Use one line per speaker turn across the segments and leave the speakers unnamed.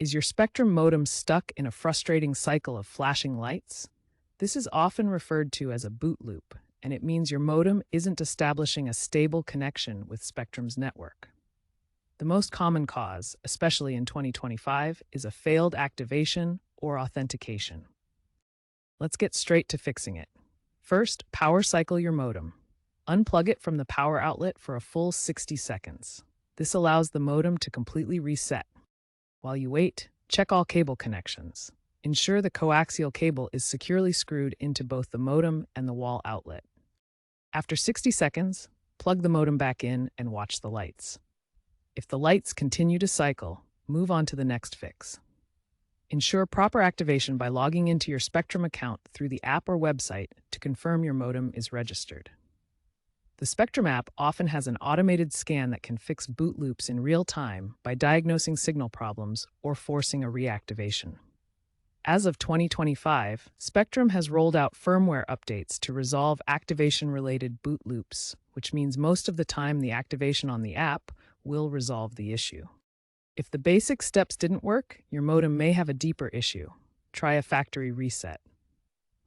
Is your Spectrum modem stuck in a frustrating cycle of flashing lights? This is often referred to as a boot loop, and it means your modem isn't establishing a stable connection with Spectrum's network. The most common cause, especially in 2025, is a failed activation or authentication. Let's get straight to fixing it. First, power cycle your modem. Unplug it from the power outlet for a full 60 seconds. This allows the modem to completely reset. While you wait, check all cable connections. Ensure the coaxial cable is securely screwed into both the modem and the wall outlet. After 60 seconds, plug the modem back in and watch the lights. If the lights continue to cycle, move on to the next fix. Ensure proper activation by logging into your Spectrum account through the app or website to confirm your modem is registered. The Spectrum app often has an automated scan that can fix boot loops in real time by diagnosing signal problems or forcing a reactivation. As of 2025, Spectrum has rolled out firmware updates to resolve activation-related boot loops, which means most of the time the activation on the app will resolve the issue. If the basic steps didn't work, your modem may have a deeper issue. Try a factory reset.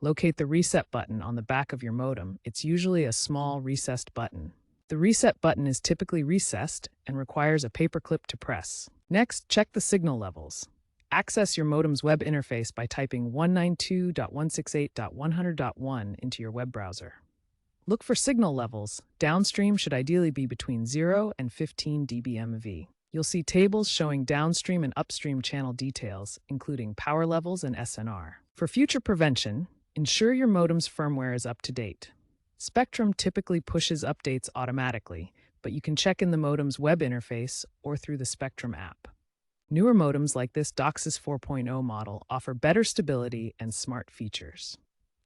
Locate the reset button on the back of your modem. It's usually a small recessed button. The reset button is typically recessed and requires a paperclip to press. Next, check the signal levels. Access your modem's web interface by typing 192.168.100.1 into your web browser. Look for signal levels. Downstream should ideally be between 0 and 15 dBmV. You'll see tables showing downstream and upstream channel details, including power levels and SNR. For future prevention, ensure your modem's firmware is up to date. Spectrum typically pushes updates automatically, but you can check in the modem's web interface or through the Spectrum app. Newer modems like this DOCSIS 4.0 model offer better stability and smart features.